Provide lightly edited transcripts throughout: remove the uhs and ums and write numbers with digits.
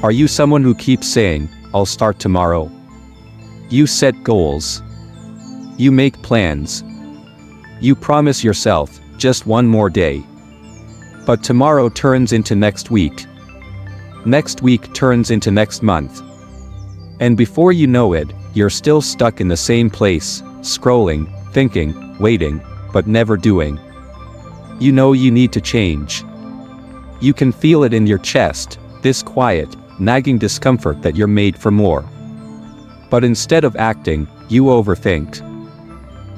Are you someone who keeps saying, "I'll start tomorrow"? You set goals. You make plans. You promise yourself, just one more day. But tomorrow turns into next week. Next week turns into next month. And before you know it, you're still stuck in the same place, scrolling, thinking, waiting, but never doing. You know you need to change. You can feel it in your chest, this quiet, nagging discomfort that you're made for more. But instead of acting, you overthink.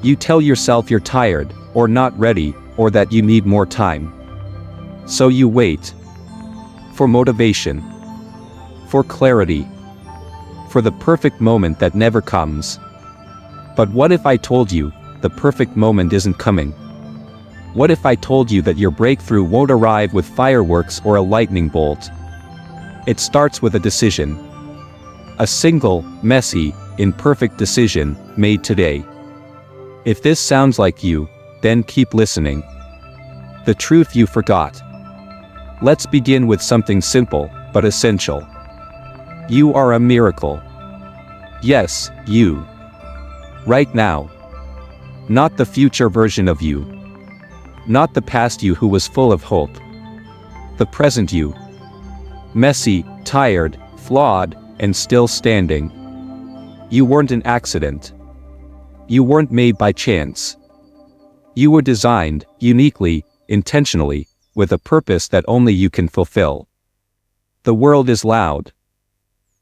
You tell yourself you're tired, or not ready, or that you need more time. So you wait. For motivation. For clarity. For the perfect moment that never comes. But what if I told you, the perfect moment isn't coming? What if I told you that your breakthrough won't arrive with fireworks or a lightning bolt? It starts with a decision. A single, messy, imperfect decision, made today. If this sounds like you, then keep listening. The truth you forgot. Let's begin with something simple, but essential. You are a miracle. Yes, you. Right now. Not the future version of you. Not the past you who was full of hope. The present you. Messy, tired, flawed, and still standing. You weren't an accident. You weren't made by chance. You were designed, uniquely, intentionally, with a purpose that only you can fulfill. The world is loud.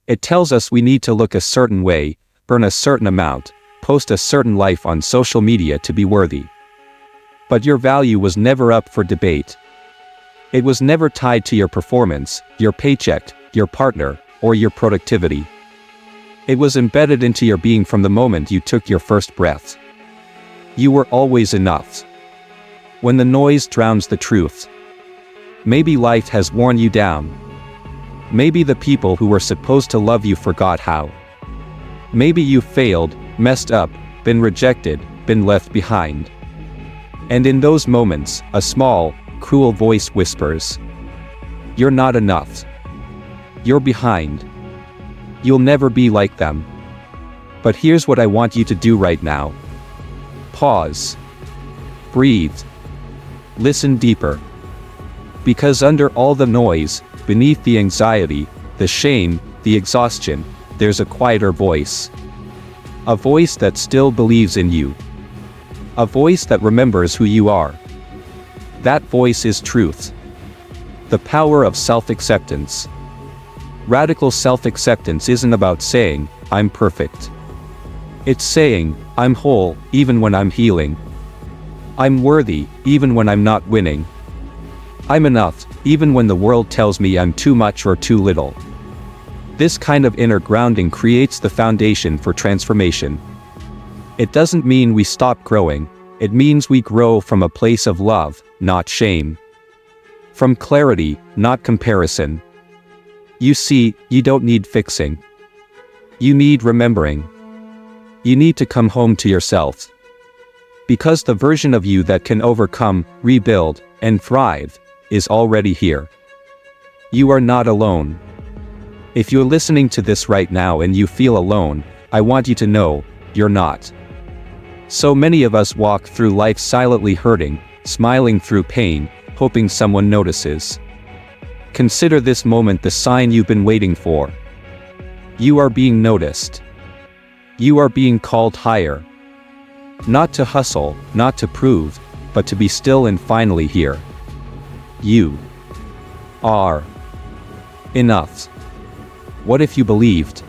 It tells us we need to look a certain way, earn a certain amount, post a certain life on social media to be worthy. But your value was never up for debate. It was never tied to your performance, your paycheck, your partner, or your productivity. It was embedded into your being from the moment you took your first breath. You were always enough. When the noise drowns the truth. Maybe life has worn you down. Maybe the people who were supposed to love you forgot how. Maybe you failed, messed up, been rejected, been left behind. And in those moments, a small, cruel voice whispers, "You're not enough. You're behind. You'll never be like them." But here's what I want you to do right now. Pause. Breathe. Listen deeper. Because under all the noise, beneath the anxiety, the shame, the exhaustion, there's a quieter voice. A voice that still believes in you. A voice that remembers who you are. That voice is truth. The power of self-acceptance. Radical self-acceptance isn't about saying, "I'm perfect." It's saying, "I'm whole, even when I'm healing. I'm worthy, even when I'm not winning. I'm enough, even when the world tells me I'm too much or too little." This kind of inner grounding creates the foundation for transformation. It doesn't mean we stop growing, it means we grow from a place of love, not shame. From clarity, not comparison. You see, you don't need fixing. You need remembering. You need to come home to yourself. Because the version of you that can overcome, rebuild, and thrive, is already here. You are not alone. If you're listening to this right now and you feel alone, I want you to know, you're not. So many of us walk through life silently hurting, smiling through pain, hoping someone notices. Consider this moment the sign you've been waiting for. You are being noticed. You are being called higher. Not to hustle, not to prove, but to be still and finally here. You are enough. What if you believed?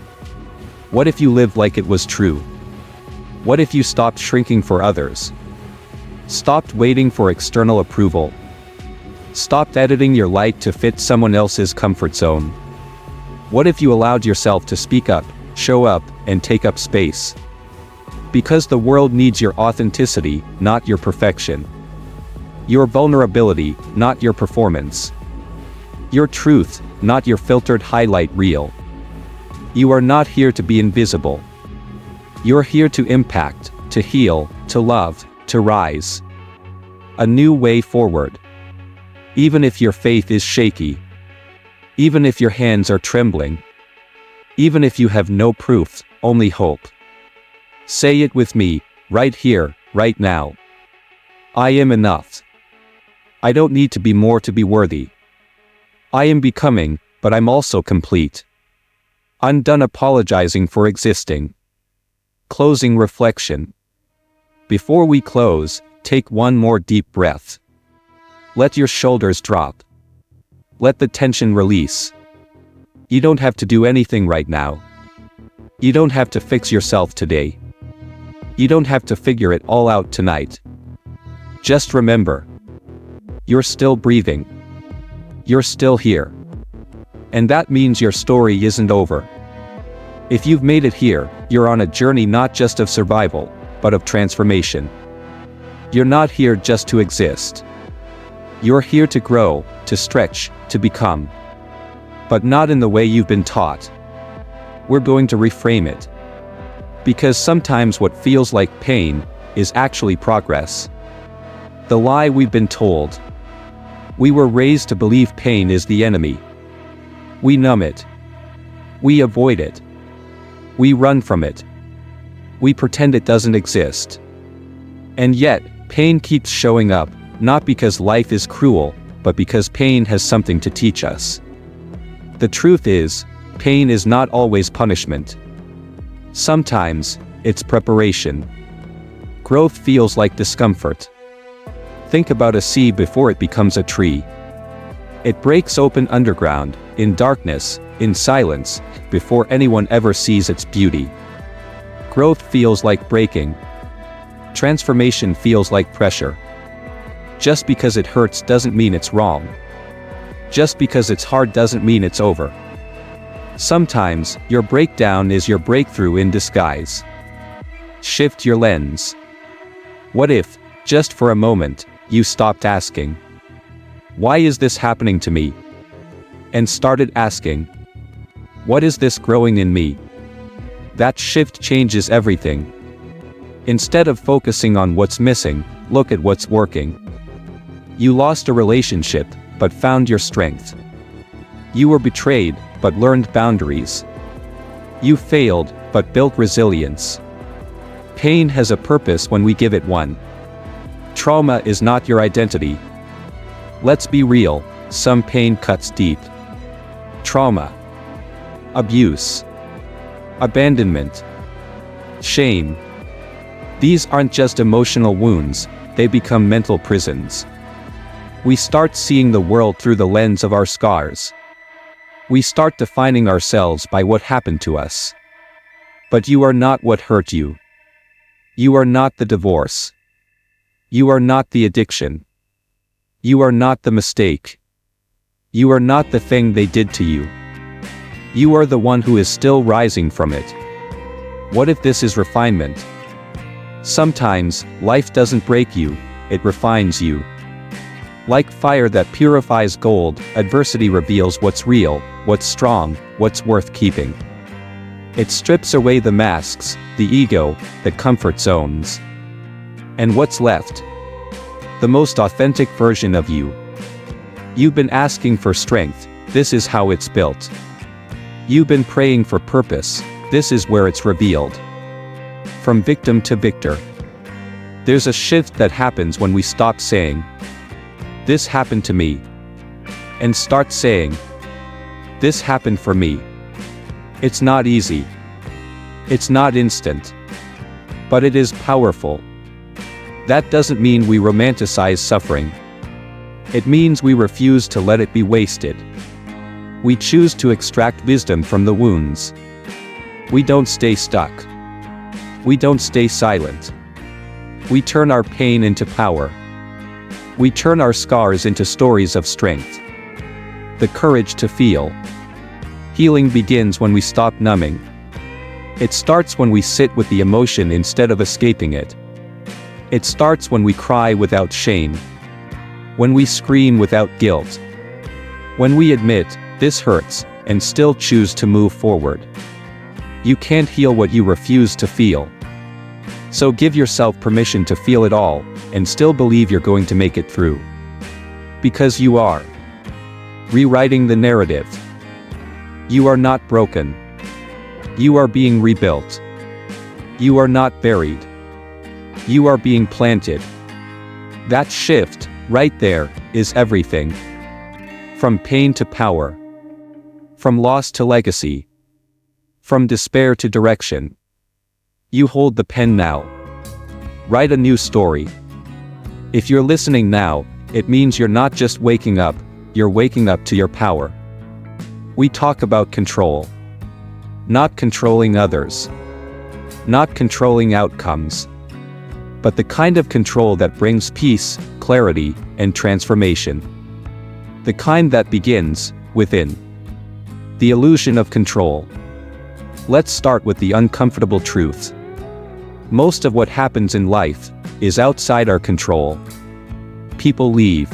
What if you lived like it was true? What if you stopped shrinking for others? Stopped waiting for external approval? Stopped editing your light to fit someone else's comfort zone? What if you allowed yourself to speak up, show up, and take up space? Because the world needs your authenticity, not your perfection. Your vulnerability, not your performance. Your truth, not your filtered highlight reel. You are not here to be invisible. You're here to impact, to heal, to love, to rise. A new way forward. Even if your faith is shaky. Even if your hands are trembling. Even if you have no proof, only hope. Say it with me, right here, right now. I am enough. I don't need to be more to be worthy. I am becoming, but I'm also complete. I'm done apologizing for existing. Closing reflection. Before we close, take one more deep breath. Let your shoulders drop. Let the tension release. You don't have to do anything right now. You don't have to fix yourself today. You don't have to figure it all out tonight. Just remember, you're still breathing. You're still here. And that means your story isn't over. If you've made it here, you're on a journey not just of survival, but of transformation. You're not here just to exist. You're here to grow, to stretch, to become. But not in the way you've been taught. We're going to reframe it. Because sometimes what feels like pain is actually progress. The lie we've been told. We were raised to believe pain is the enemy. We numb it. We avoid it. We run from it. We pretend it doesn't exist. And yet, pain keeps showing up, not because life is cruel, but because pain has something to teach us. The truth is, pain is not always punishment. Sometimes, it's preparation. Growth feels like discomfort. Think about a seed before it becomes a tree. It breaks open underground, in darkness, in silence, before anyone ever sees its beauty. Growth feels like breaking. Transformation feels like pressure. Just because it hurts doesn't mean it's wrong. Just because it's hard doesn't mean it's over. Sometimes, your breakdown is your breakthrough in disguise. Shift your lens. What if, just for a moment, you stopped asking, "Why is this happening to me?" and started asking, "What is this growing in me?" That shift changes everything. Instead of focusing on what's missing, look at what's working. You lost a relationship, but found your strength. You were betrayed, but learned boundaries. You failed, but built resilience. Pain has a purpose when we give it one. Trauma is not your identity. Let's be real, some pain cuts deep. Trauma, abuse, abandonment, shame. These aren't just emotional wounds, they become mental prisons. We start seeing the world through the lens of our scars. We start defining ourselves by what happened to us. But you are not what hurt you. You are not the divorce. You are not the addiction. You are not the mistake. You are not the thing they did to you. You are the one who is still rising from it. What if this is refinement? Sometimes, life doesn't break you, it refines you. Like fire that purifies gold, adversity reveals what's real, what's strong, what's worth keeping. It strips away the masks, the ego, the comfort zones. And what's left? The most authentic version of you. You've been asking for strength, this is how it's built. You've been praying for purpose, this is where it's revealed. From victim to victor. There's a shift that happens when we stop saying, "This happened to me," and start saying, "This happened for me." It's not easy. It's not instant. But it is powerful. That doesn't mean we romanticize suffering. It means we refuse to let it be wasted. We choose to extract wisdom from the wounds. We don't stay stuck. We don't stay silent. We turn our pain into power. We turn our scars into stories of strength. The courage to feel. Healing begins when we stop numbing. It starts when we sit with the emotion instead of escaping it. It starts when we cry without shame. When we scream without guilt. When we admit, "This hurts," and still choose to move forward. You can't heal what you refuse to feel. So give yourself permission to feel it all, and still believe you're going to make it through. Because you are. Rewriting the narrative. You are not broken. You are being rebuilt. You are not buried. You are being planted. That shift, right there, is everything. From pain to power. From loss to legacy. From despair to direction. You hold the pen now. Write a new story. If you're listening now, it means you're not just waking up, you're waking up to your power. We talk about control. Not controlling others. Not controlling outcomes. But the kind of control that brings peace, clarity, and transformation. The kind that begins within. The illusion of control. Let's start with the uncomfortable truth. Most of what happens in life is outside our control. People leave.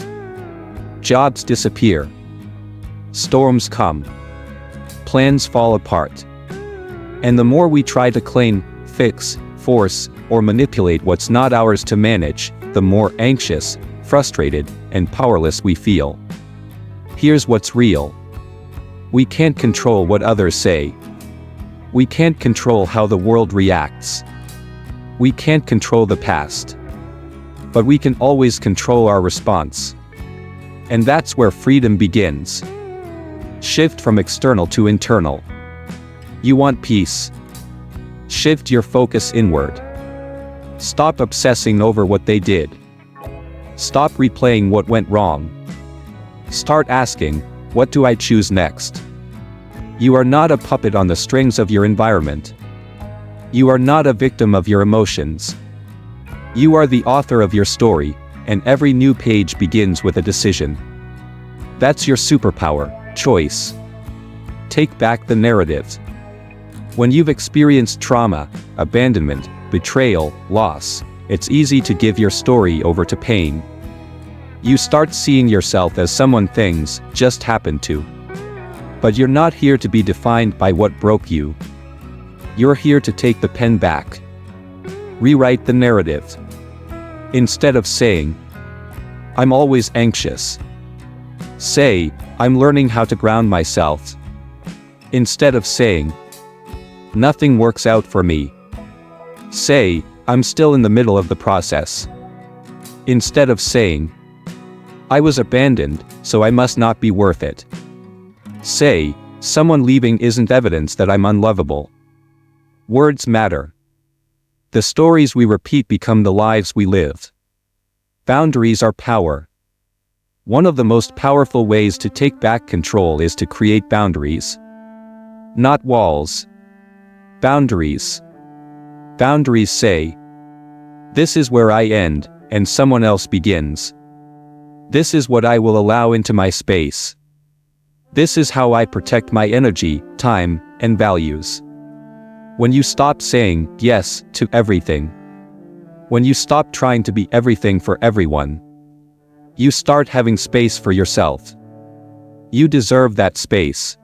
Jobs disappear. Storms come. Plans fall apart. And the more we try to claim, fix, force, or manipulate what's not ours to manage, the more anxious, frustrated, and powerless we feel. Here's what's real. We can't control what others say. We can't control how the world reacts. We can't control the past. But we can always control our response. And that's where freedom begins. Shift from external to internal. You want peace? Shift your focus inward. Stop obsessing over what they did. Stop replaying what went wrong. Start asking, what do I choose next? You are not a puppet on the strings of your environment. You are not a victim of your emotions. You are the author of your story, and every new page begins with a decision. That's your superpower, choice. Take back the narrative. When you've experienced trauma, abandonment, betrayal, loss, it's easy to give your story over to pain. You start seeing yourself as someone things just happened to. But you're not here to be defined by what broke you. You're here to take the pen back. Rewrite the narrative. Instead of saying, I'm always anxious. Say, I'm learning how to ground myself. Instead of saying, nothing works out for me. Say, I'm still in the middle of the process. Instead of saying, I was abandoned, so I must not be worth it. Say, someone leaving isn't evidence that I'm unlovable. Words matter. The stories we repeat become the lives we live. Boundaries are power. One of the most powerful ways to take back control is to create boundaries. Not walls. Boundaries. Boundaries say, this is where I end, and someone else begins. This is what I will allow into my space. This is how I protect my energy, time, and values. When you stop saying yes to everything. When you stop trying to be everything for everyone. You start having space for yourself. You deserve that space.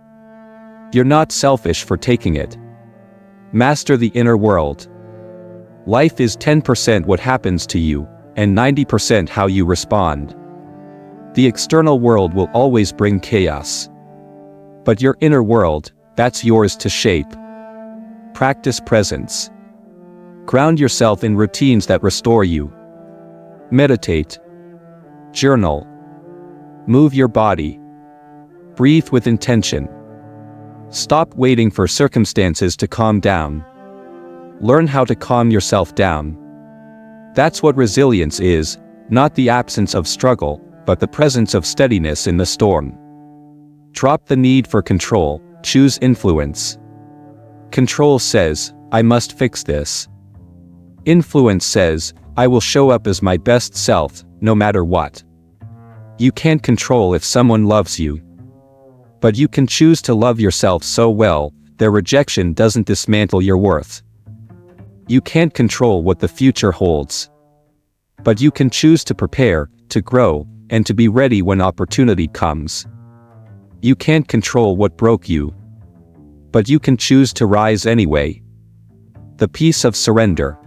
You're not selfish for taking it. Master the inner world. Life is 10% what happens to you, and 90% how you respond. The external world will always bring chaos. But your inner world, that's yours to shape. Practice presence. Ground yourself in routines that restore you. Meditate. Journal. Move your body. Breathe with intention. Stop waiting for circumstances to calm down. Learn how to calm yourself down. That's what resilience is, not the absence of struggle, but the presence of steadiness in the storm. Drop the need for control, choose influence. Control says, I must fix this. Influence says, I will show up as my best self, no matter what. You can't control if someone loves you. But you can choose to love yourself so well, their rejection doesn't dismantle your worth. You can't control what the future holds. But you can choose to prepare, to grow, and to be ready when opportunity comes. You can't control what broke you. But you can choose to rise anyway. The peace of surrender.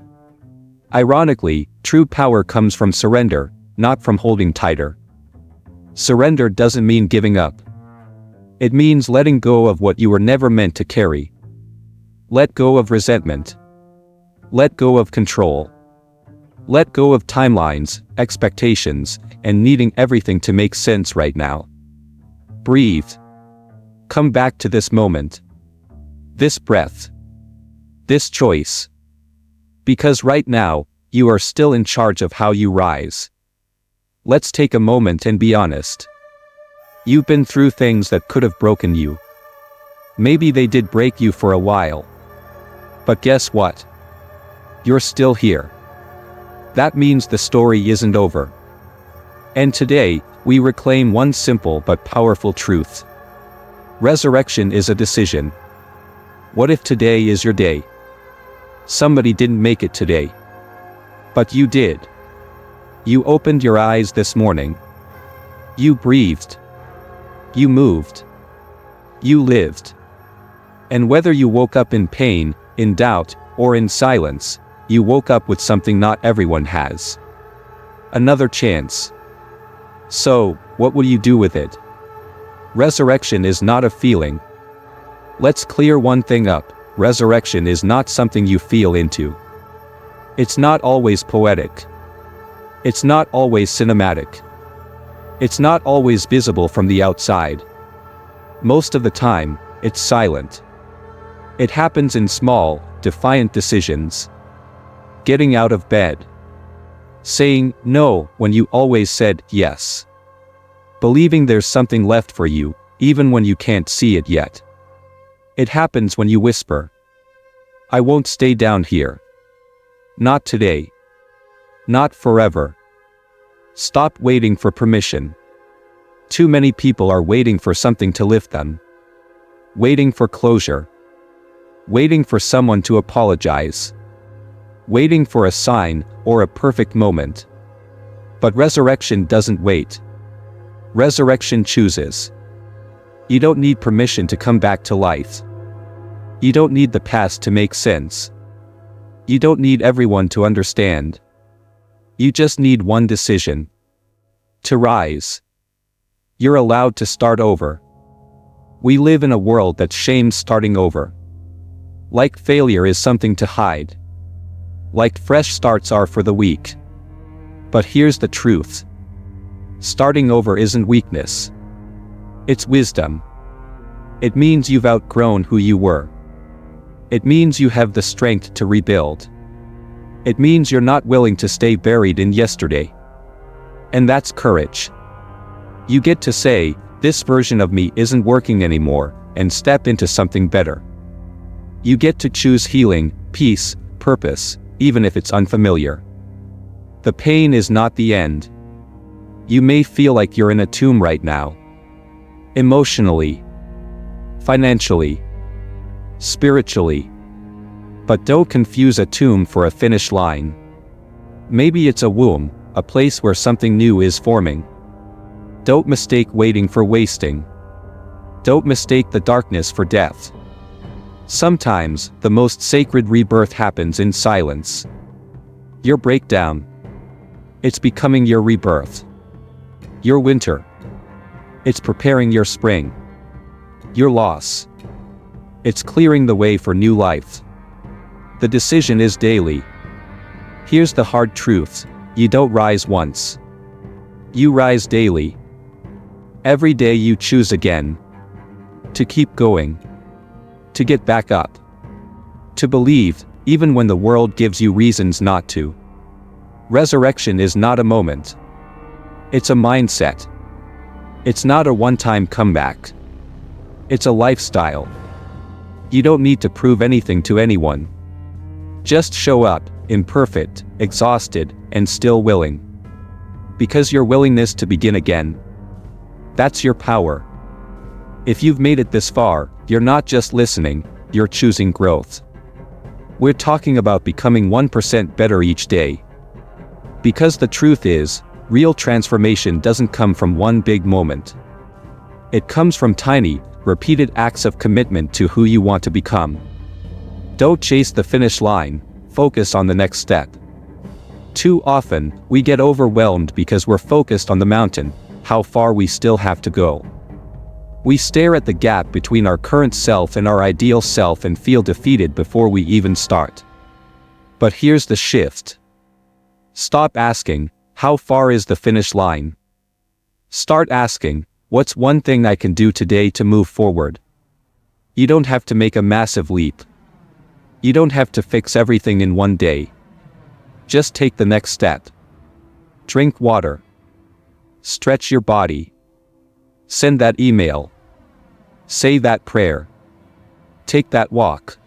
Ironically, true power comes from surrender, not from holding tighter. Surrender doesn't mean giving up. It means letting go of what you were never meant to carry. Let go of resentment. Let go of control. Let go of timelines, expectations, and needing everything to make sense right now. Breathe. Come back to this moment. This breath. This choice. Because right now, you are still in charge of how you rise. Let's take a moment and be honest. You've been through things that could have broken you. Maybe they did break you for a while. But guess what? You're still here. That means the story isn't over. And today, we reclaim one simple but powerful truth. Resurrection is a decision. What if today is your day? Somebody didn't make it today. But you did. You opened your eyes this morning. You breathed. You moved. You lived. And whether you woke up in pain, in doubt, or in silence, you woke up with something not everyone has. Another chance. So, what will you do with it? Resurrection is not a feeling. Let's clear one thing up. Resurrection is not something you feel into. It's not always poetic. It's not always cinematic. It's not always visible from the outside. Most of the time, it's silent. It happens in small, defiant decisions. Getting out of bed. Saying no when you always said yes. Believing there's something left for you, even when you can't see it yet. It happens when you whisper, "I won't stay down here. Not today. Not forever." Stop waiting for permission. Too many people are waiting for something to lift them. Waiting for closure. Waiting for someone to apologize. Waiting for a sign or a perfect moment. But resurrection doesn't wait. Resurrection chooses. You don't need permission to come back to life. You don't need the past to make sense. You don't need everyone to understand. You just need one decision. To rise. You're allowed to start over. We live in a world that shames starting over. Like failure is something to hide. Like fresh starts are for the weak. But here's the truth. Starting over isn't weakness. It's wisdom. It means you've outgrown who you were. It means you have the strength to rebuild. It means you're not willing to stay buried in yesterday. And that's courage. You get to say, "This version of me isn't working anymore," and step into something better. You get to choose healing, peace, purpose, even if it's unfamiliar. The pain is not the end. You may feel like you're in a tomb right now. Emotionally, financially, spiritually. But don't confuse a tomb for a finish line. Maybe it's a womb, a place where something new is forming. Don't mistake waiting for wasting. Don't mistake the darkness for death. Sometimes, the most sacred rebirth happens in silence. Your breakdown. It's becoming your rebirth. Your winter. It's preparing your spring. Your loss. It's clearing the way for new life. The decision is daily. Here's the hard truth. You don't rise once. You rise daily. Every day you choose again. To keep going. To get back up. To believe, even when the world gives you reasons not to. Resurrection is not a moment. It's a mindset. It's not a one-time comeback. It's a lifestyle. You don't need to prove anything to anyone. Just show up, imperfect, exhausted, and still willing. Because your willingness to begin again. That's your power. If you've made it this far, you're not just listening, you're choosing growth. We're talking about becoming 1% better each day. Because the truth is, real transformation doesn't come from one big moment. It comes from tiny, repeated acts of commitment to who you want to become. Don't chase the finish line, focus on the next step. Too often, we get overwhelmed because we're focused on the mountain, how far we still have to go. We stare at the gap between our current self and our ideal self and feel defeated before we even start. But here's the shift. Stop asking, how far is the finish line? Start asking, what's one thing I can do today to move forward? You don't have to make a massive leap. You don't have to fix everything in one day. Just take the next step. Drink water. Stretch your body. Send that email. Say that prayer. Take that walk.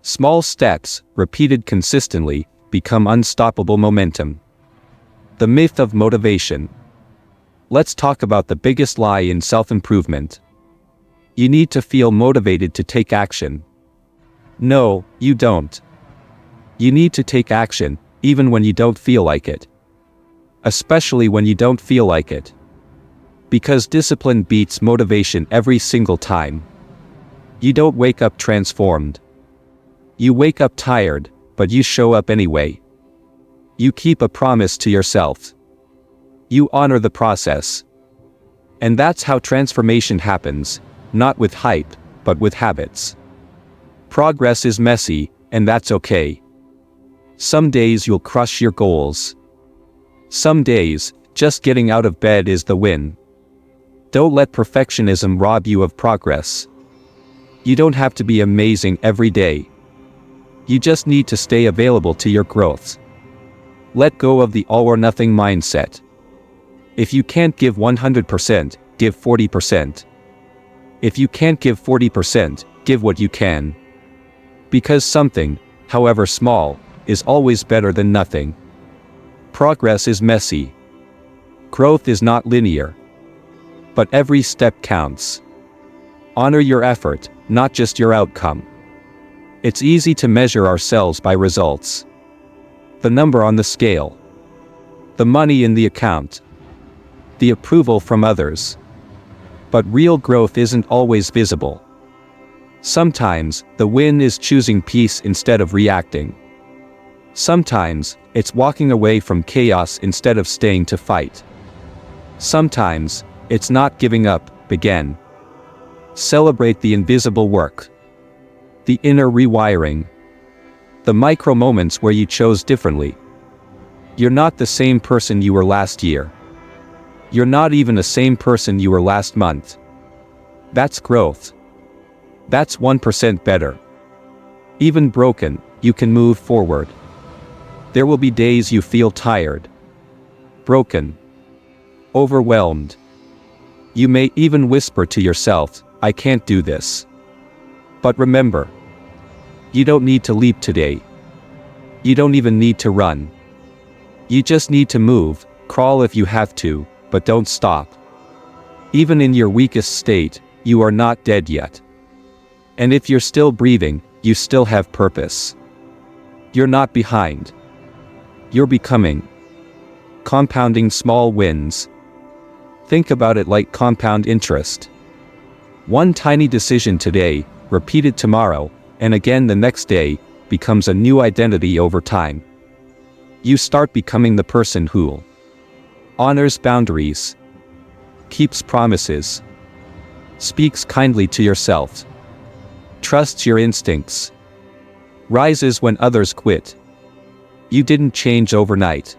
Small steps, repeated consistently, become unstoppable momentum. The myth of motivation. Let's talk about the biggest lie in self-improvement. You need to feel motivated to take action. No, you don't. You need to take action, even when you don't feel like it. Especially when you don't feel like it. Because discipline beats motivation every single time. You don't wake up transformed. You wake up tired, but you show up anyway. You keep a promise to yourself. You honor the process. And that's how transformation happens, not with hype, but with habits. Progress is messy, and that's okay. Some days you'll crush your goals. Some days, just getting out of bed is the win. Don't let perfectionism rob you of progress. You don't have to be amazing every day. You just need to stay available to your growth. Let go of the all-or-nothing mindset. If you can't give 100%, give 40%. If you can't give 40%, give what you can. Because something, however small, is always better than nothing. Progress is messy. Growth is not linear. But every step counts. Honor your effort, not just your outcome. It's easy to measure ourselves by results. The number on the scale. The money in the account. The approval from others. But real growth isn't always visible. Sometimes, the win is choosing peace instead of reacting. Sometimes, it's walking away from chaos instead of staying to fight. Sometimes, it's not giving up, again. Celebrate the invisible work. The inner rewiring. The micro moments where you chose differently. You're not the same person you were last year. You're not even the same person you were last month. That's growth. That's 1% better. Even broken, you can move forward. There will be days you feel tired, broken, overwhelmed. You may even whisper to yourself, I can't do this. But remember, you don't need to leap today. You don't even need to run. You just need to move, crawl if you have to, but don't stop. Even in your weakest state, you are not dead yet. And if you're still breathing, you still have purpose. You're not behind. You're becoming. Compounding small wins. Think about it like compound interest. One tiny decision today, repeated tomorrow, and again the next day, becomes a new identity over time. You start becoming the person who honors boundaries, keeps promises, speaks kindly to yourself, trusts your instincts, rises when others quit. You didn't change overnight.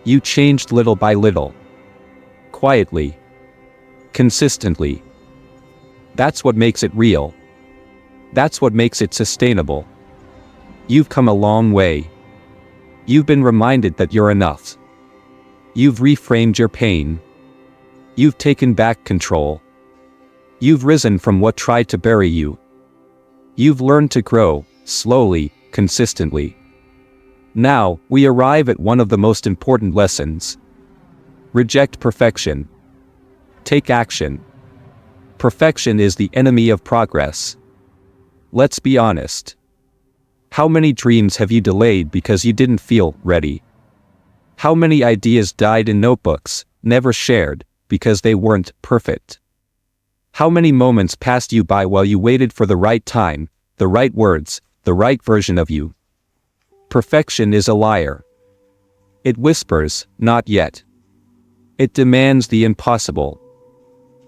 You changed little by little. Quietly. Consistently. That's what makes it real. That's what makes it sustainable. You've come a long way. You've been reminded that you're enough. You've reframed your pain. You've taken back control. You've risen from what tried to bury you. You've learned to grow, slowly, consistently. Now, we arrive at one of the most important lessons. Reject perfection. Take action. Perfection is the enemy of progress. Let's be honest. How many dreams have you delayed because you didn't feel ready? How many ideas died in notebooks, never shared, because they weren't perfect? How many moments passed you by while you waited for the right time, the right words, the right version of you? Perfection is a liar. It whispers, not yet. It demands the impossible.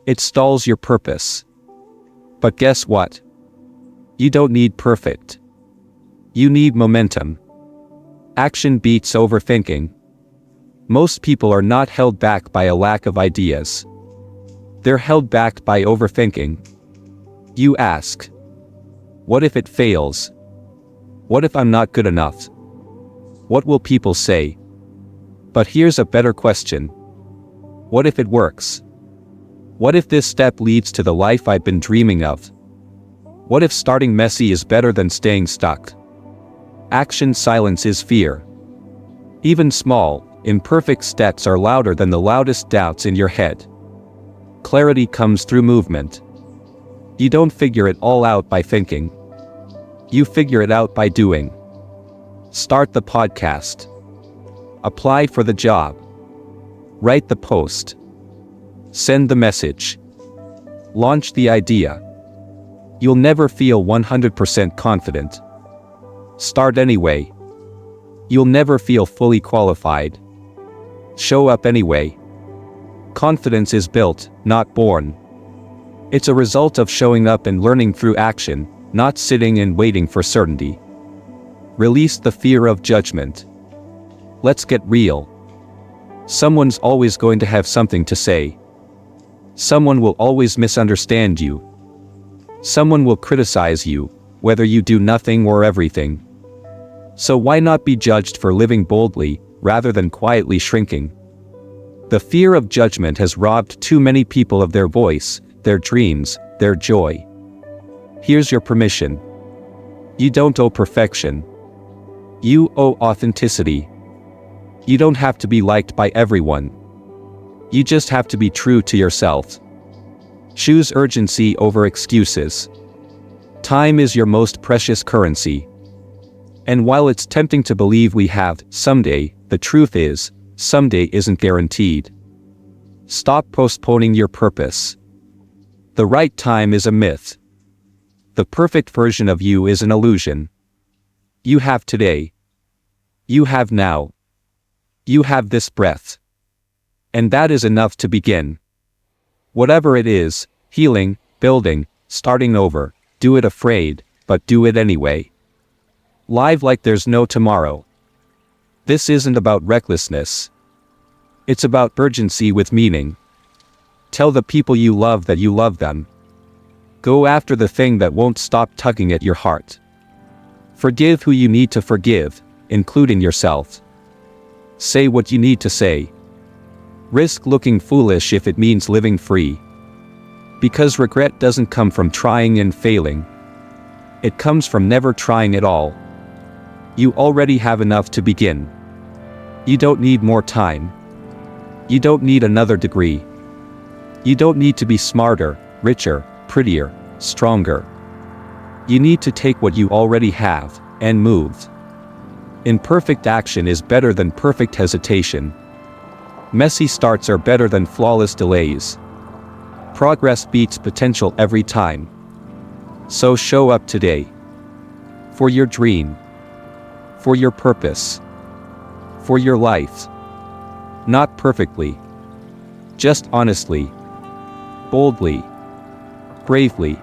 It stalls your purpose. But guess what? You don't need perfect. You need momentum. Action beats overthinking. Most people are not held back by a lack of ideas. They're held back by overthinking. You ask, what if it fails? What if I'm not good enough? What will people say? But here's a better question. What if it works? What if this step leads to the life I've been dreaming of? What if starting messy is better than staying stuck? Action silences fear. Even small, imperfect steps are louder than the loudest doubts in your head. Clarity comes through movement. You don't figure it all out by thinking. You figure it out by doing. Start the podcast. Apply for the job. Write the post. Send the message. Launch the idea. You'll never feel 100% confident. Start anyway. You'll never feel fully qualified. Show up anyway. Confidence is built, not born. It's a result of showing up and learning through action, not sitting and waiting for certainty. Release the fear of judgment. Let's get real. Someone's always going to have something to say. Someone will always misunderstand you. Someone will criticize you, whether you do nothing or everything. So why not be judged for living boldly, rather than quietly shrinking? The fear of judgment has robbed too many people of their voice, their dreams, their joy. Here's your permission. You don't owe perfection. You owe authenticity. You don't have to be liked by everyone. You just have to be true to yourself. Choose urgency over excuses. Time is your most precious currency. And while it's tempting to believe we have someday, the truth is, someday isn't guaranteed. Stop postponing your purpose. The right time is a myth. The perfect version of you is an illusion. You have today. You have now. You have this breath. And that is enough to begin. Whatever it is, healing, building, starting over, do it afraid, but do it anyway. Live like there's no tomorrow. This isn't about recklessness. It's about urgency with meaning. Tell the people you love that you love them. Go after the thing that won't stop tugging at your heart. Forgive who you need to forgive, including yourself. Say what you need to say. Risk looking foolish if it means living free. Because regret doesn't come from trying and failing. It comes from never trying at all. You already have enough to begin. You don't need more time. You don't need another degree. You don't need to be smarter, richer, prettier, stronger. You need to take what you already have, and move. Imperfect action is better than perfect hesitation. Messy starts are better than flawless delays. Progress beats potential every time. So show up today. For your dream. For your purpose. For your life. Not perfectly. Just honestly. Boldly. Bravely.